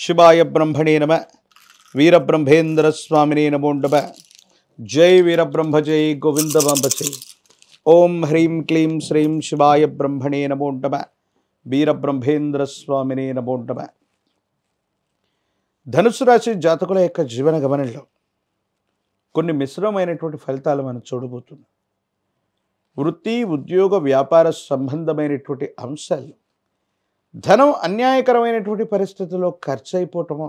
शिवाय ब्रह्मणे नमः। वीरब्रह्मेंद्र स्वामिने नमो नमः। जय वीरब्रह्म जय गोविंद जय। ओम ह्रीं क्लीं श्रीं शिवाय ब्रह्मणे नमो नमः। वीरब्रह्मेंद्र स्वामिने नमो नमः। ధనుసు రాశి జాతకుల యొక్క జీవన గమనంలో కొన్ని మిశ్రమమైనటువంటి ఫలితాలు మనం చూడబోతున్నాం. వృత్తి, ఉద్యోగ, వ్యాపార సంబంధమైనటువంటి అంశాలు ధనం అన్యాయకరమైనటువంటి పరిస్థితుల్లో ఖర్చు అయిపోవటమో,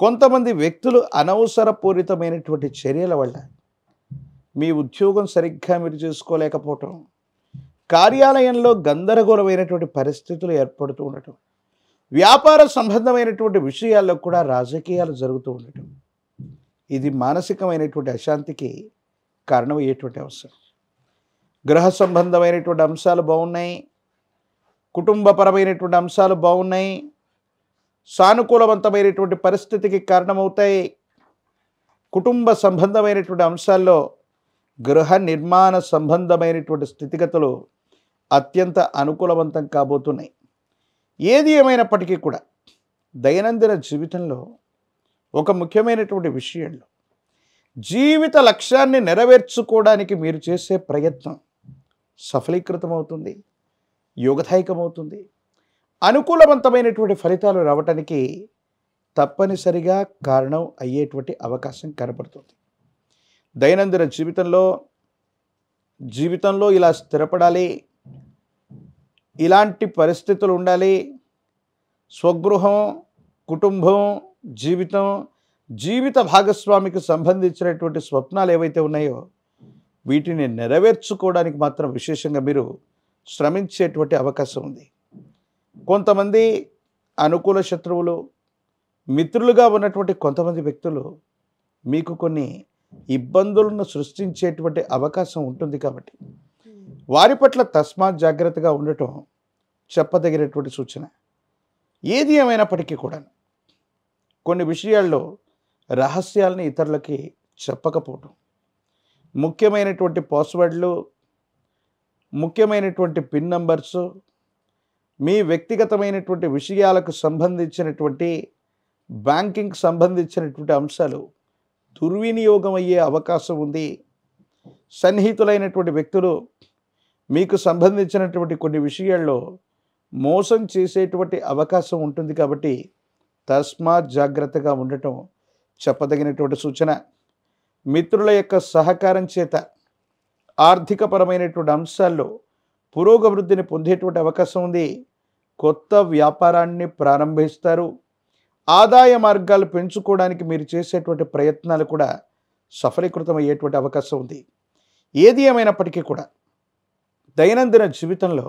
కొంతమంది వ్యక్తులు అనవసరపూరితమైనటువంటి చర్యల వల్ల మీ ఉద్యోగం సరిగ్గా మీరు చేసుకోలేకపోవటం, కార్యాలయంలో గందరగోళమైనటువంటి పరిస్థితులు ఏర్పడుతూ ఉండటం, వ్యాపార సంబంధమైనటువంటి విషయాల్లో కూడా రాజకీయాలు జరుగుతూ ఉండటం, ఇది మానసికమైనటువంటి అశాంతికి కారణమయ్యేటువంటి అవసరం. గృహ సంబంధమైనటువంటి అంశాలు బాగున్నాయి, కుటుంబపరమైనటువంటి అంశాలు బాగున్నాయి, సానుకూలవంతమైనటువంటి పరిస్థితికి కారణమవుతాయి. కుటుంబ సంబంధమైనటువంటి అంశాల్లో గృహ నిర్మాణ సంబంధమైనటువంటి స్థితిగతులు అత్యంత అనుకూలవంతం కాబోతున్నాయి. ఏది ఏమైనప్పటికీ కూడా దైనందిన జీవితంలో ఒక ముఖ్యమైనటువంటి విషయంలో జీవిత లక్ష్యాన్ని నెరవేర్చుకోవడానికి మీరు చేసే ప్రయత్నం సఫలీకృతమవుతుంది, యోగదాయకమవుతుంది. అనుకూలవంతమైనటువంటి ఫలితాలు రావటానికి తప్పనిసరిగా కారణం అయ్యేటువంటి అవకాశం కనపడుతుంది. దైనందిన జీవితంలో ఇలా స్థిరపడాలి, ఇలాంటి పరిస్థితులు ఉండాలి, స్వగృహం, కుటుంబం, జీవిత భాగస్వామికి సంబంధించినటువంటి స్వప్నాలు ఏవైతే ఉన్నాయో వీటిని నెరవేర్చుకోవడానికి మాత్రం విశేషంగా మీరు శ్రమించేటువంటి అవకాశం ఉంది. కొంతమంది అనుకూల శత్రువులు, మిత్రులుగా ఉన్నటువంటి కొంతమంది వ్యక్తులు మీకు కొన్ని ఇబ్బందులను సృష్టించేటువంటి అవకాశం ఉంటుంది. కాబట్టి వారి పట్ల తస్మాత్ జాగ్రత్తగా ఉండటం చెప్పదగినటువంటి సూచన. ఏది ఏమైనప్పటికీ కూడా కొన్ని విషయాల్లో రహస్యాలని ఇతరులకి చెప్పకపోవటం, ముఖ్యమైనటువంటి పాస్వర్డ్లు, ముఖ్యమైనటువంటి పిన్ నంబర్సు, మీ వ్యక్తిగతమైనటువంటి విషయాలకు సంబంధించినటువంటి బ్యాంకింగ్ సంబంధించినటువంటి అంశాలు దుర్వినియోగం అయ్యే అవకాశం ఉంది. సన్నిహితులైనటువంటి వ్యక్తులు మీకు సంబంధించినటువంటి కొన్ని విషయాల్లో మోసం చేసేటువంటి అవకాశం ఉంటుంది. కాబట్టి తస్మాత్ జాగ్రత్తగా ఉండటం చెప్పదగినటువంటి సూచన. మిత్రుల యొక్క సహకారం చేత ఆర్థికపరమైనటువంటి అంశాల్లో పురోగవృద్ధిని పొందేటువంటి అవకాశం ఉంది. కొత్త వ్యాపారాన్ని ప్రారంభిస్తారు. ఆదాయ మార్గాలు పెంచుకోవడానికి మీరు చేసేటువంటి ప్రయత్నాలు కూడా సఫలీకృతమయ్యేటువంటి అవకాశం ఉంది. ఏది ఏమైనప్పటికీ కూడా దైనందిన జీవితంలో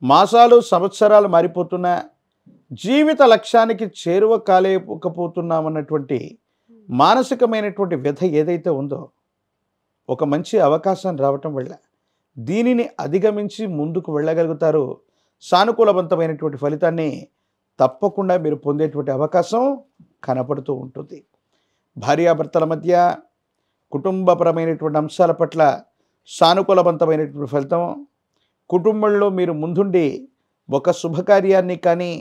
మాసాలు, సంవత్సరాలు మారిపోతున్నా జీవిత లక్ష్యానికి చేరువ కాలేకపోతున్నామన్నటువంటి మానసికమైనటువంటి వ్యధ ఏదైతే ఉందో, ఒక మంచి అవకాశం రావటం వల్ల దీనిని అధిగమించి ముందుకు వెళ్ళగలుగుతారు. సానుకూలవంతమైనటువంటి ఫలితాన్ని తప్పకుండా మీరు పొందేటువంటి అవకాశం కనపడుతూ ఉంటుంది. భార్యాభర్తల మధ్య కుటుంబపరమైనటువంటి అంశాల పట్ల సానుకూలవంతమైనటువంటి ఫలితం, కుటుంబంలో మీరు ముందుండి ఒక శుభకార్యాన్ని కానీ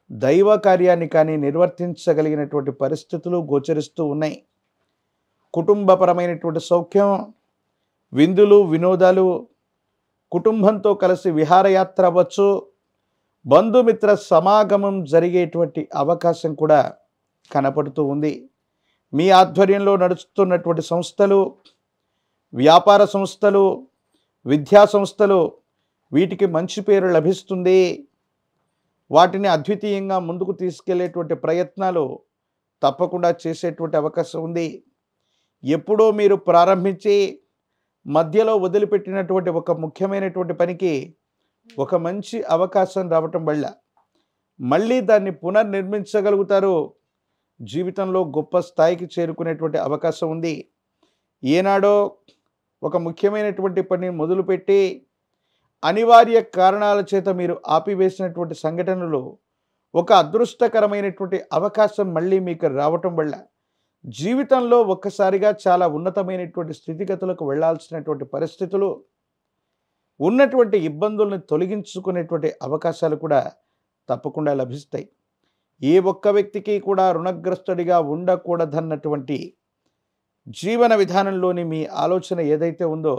దైవ కార్యాన్ని కానీ నిర్వర్తించగలిగినటువంటి పరిస్థితులు గోచరిస్తూ ఉన్నాయి. కుటుంబపరమైనటువంటి సౌఖ్యం, విందులు, వినోదాలు, కుటుంబంతో కలిసి విహారయాత్ర అవ్వచ్చు, బంధుమిత్ర సమాగమం జరిగేటువంటి అవకాశం కూడా కనపడుతూ ఉంది. మీ ఆధ్వర్యంలో నడుస్తున్నటువంటి సంస్థలు, వ్యాపార సంస్థలు, విద్యా సంస్థలు, వీటికి మంచి పేరు లభిస్తుంది. వాటిని అద్వితీయంగా ముందుకు తీసుకెళ్లేటువంటి ప్రయత్నాలు తప్పకుండా చేసేటువంటి అవకాశం ఉంది. ఎప్పుడో మీరు ప్రారంభించి మధ్యలో వదిలిపెట్టినటువంటి ఒక ముఖ్యమైనటువంటి పనికి ఒక మంచి అవకాశం రావటం వల్ల మళ్ళీ దాన్ని పునర్నిర్మించగలుగుతారు. జీవితంలో గొప్ప స్థాయికి చేరుకునేటువంటి అవకాశం ఉంది. ఏనాడో ఒక ముఖ్యమైనటువంటి పని మొదలుపెట్టి అనివార్య కారణాల చేత మీరు ఆపివేసినటువంటి సంఘటనలు ఒక అదృష్టకరమైనటువంటి అవకాశం మళ్ళీ మీకు రావటం వల్ల జీవితంలో ఒక్కసారిగా చాలా ఉన్నతమైనటువంటి స్థితిగతులకు వెళ్ళాల్సినటువంటి పరిస్థితులు, ఉన్నటువంటి ఇబ్బందుల్ని తొలగించుకునేటువంటి అవకాశాలు కూడా తప్పకుండా లభిస్తాయి. ఏ ఒక్క వ్యక్తికి కూడా రుణగ్రస్తుడిగా ఉండకూడదన్నటువంటి జీవన విధానంలోని మీ ఆలోచన ఏదైతే ఉందో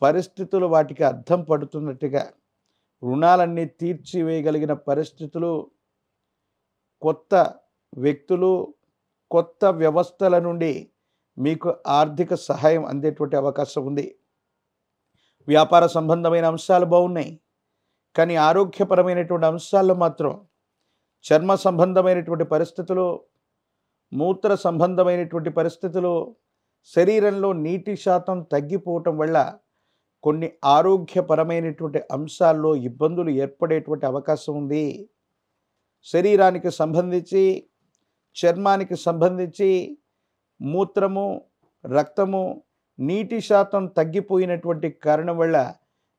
పరిస్థితులు వాటికి అర్థం పడుతున్నట్టుగా రుణాలన్నీ తీర్చివేయగలిగిన పరిస్థితులు, కొత్త వ్యక్తులు, కొత్త వ్యవస్థల నుండి మీకు ఆర్థిక సహాయం అందేటువంటి అవకాశం ఉంది. వ్యాపార సంబంధమైన అంశాలు బాగున్నాయి, కానీ ఆరోగ్యపరమైనటువంటి అంశాల్లో మాత్రం చర్మ సంబంధమైనటువంటి పరిస్థితులు, మూత్ర సంబంధమైనటువంటి పరిస్థితులు, శరీరంలో నీటి శాతం తగ్గిపోవటం వల్ల కొన్ని ఆరోగ్యపరమైనటువంటి అంశాల్లో ఇబ్బందులు ఏర్పడేటువంటి అవకాశం ఉంది. శరీరానికి సంబంధించి, చర్మానికి సంబంధించి మూత్రము, రక్తము, నీటి శాతం తగ్గిపోయినటువంటి కారణం వల్ల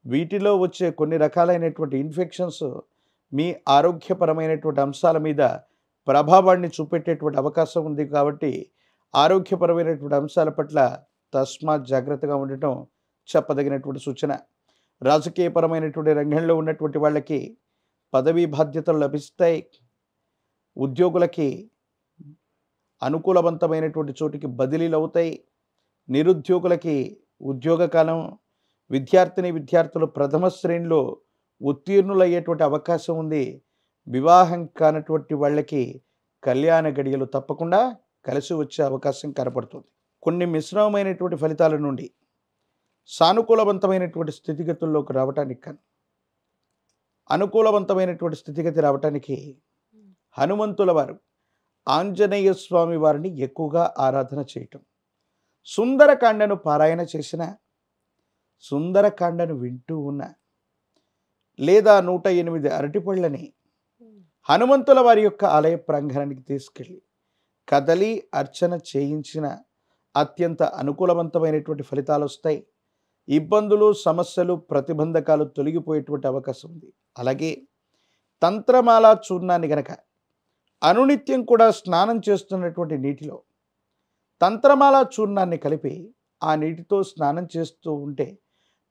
వీటిలో వచ్చే కొన్ని రకాలైనటువంటి ఇన్ఫెక్షన్స్ మీ ఆరోగ్యపరమైనటువంటి అంశాల మీద ప్రభావాన్ని చూపెట్టేటువంటి అవకాశం ఉంది. కాబట్టి ఆరోగ్యపరమైనటువంటి అంశాల పట్ల తస్మాత్ జాగ్రత్తగా ఉండటం చెప్పదగినటువంటి సూచన. రాజకీయపరమైనటువంటి రంగంలో ఉన్నటువంటి వాళ్ళకి పదవీ బాధ్యతలు లభిస్తాయి. ఉద్యోగులకి అనుకూలవంతమైనటువంటి చోటికి బదిలీలు అవుతాయి. నిరుద్యోగులకి ఉద్యోగకాలం, విద్యార్థులు ప్రథమ శ్రేణిలో ఉత్తీర్ణులయ్యేటువంటి అవకాశం ఉంది. వివాహం కానటువంటి వాళ్ళకి కళ్యాణ గడియలు తప్పకుండా కలిసి వచ్చే అవకాశం కనపడుతుంది. కొన్ని మిశ్రమమైనటువంటి ఫలితాల నుండి సానుకూలవంతమైనటువంటి స్థితిగతుల్లోకి రావటానికి కానీ అనుకూలవంతమైనటువంటి స్థితిగతి రావటానికి హనుమంతుల వారు, ఆంజనేయ స్వామి వారిని ఎక్కువగా ఆరాధన చేయటం, సుందరకాండను పారాయణ చేసిన, సుందరకాండను వింటూ ఉన్న, లేదా 108 అరటిపళ్ళని హనుమంతుల వారి యొక్క ఆలయ ప్రాంగణానికి తీసుకెళ్ళి కదలి అర్చన చేయించిన అత్యంత అనుకూలవంతమైనటువంటి ఫలితాలు వస్తాయి. ఇబ్బందులు, సమస్యలు, ప్రతిబంధకాలు తొలగిపోయేటువంటి అవకాశం ఉంది. అలాగే తంత్రమాల చూర్ణాన్ని గనక అనునిత్యం కూడా స్నానం చేస్తున్నటువంటి నీటిలో తంత్రమాల చూర్ణాన్ని కలిపి ఆ నీటితో స్నానం చేస్తూ ఉంటే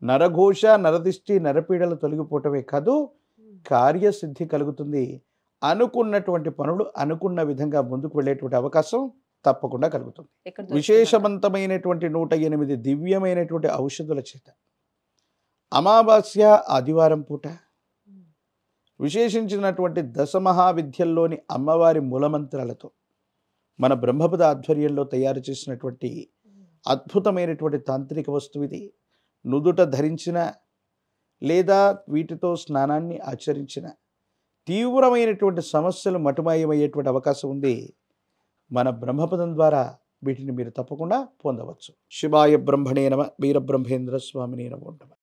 నరఘోష, నరదిష్టి, నరపీడలు తొలగిపోవటమే కాదు, కార్యసిద్ధి కలుగుతుంది. అనుకున్నటువంటి పనులు అనుకున్న విధంగా ముందుకు వెళ్ళేటువంటి అవకాశం తప్పకుండా కలుగుతుంది. విశేషవంతమైనటువంటి 108 దివ్యమైనటువంటి ఔషధుల చేత అమావాస్య, ఆదివారం పూట విశేషించినటువంటి దశమహావిద్యల్లోని అమ్మవారి మూలమంత్రాలతో మన బ్రహ్మపద ఆధ్వర్యంలో తయారు చేసినటువంటి అద్భుతమైనటువంటి తాంత్రిక వస్తువు ఇది. నుదుట ధరించిన లేదా వీటితో స్నానాన్ని ఆచరించిన తీవ్రమైనటువంటి సమస్యలు మటుమాయమయ్యేటువంటి అవకాశం ఉంది. మన బ్రహ్మపదం ద్వారా వీటిని మీరు తప్పకుండా పొందవచ్చు. శివాయ బ్రహ్మణే నమః. వీరబ్రహ్మేంద్ర స్వామినే నమో నమః.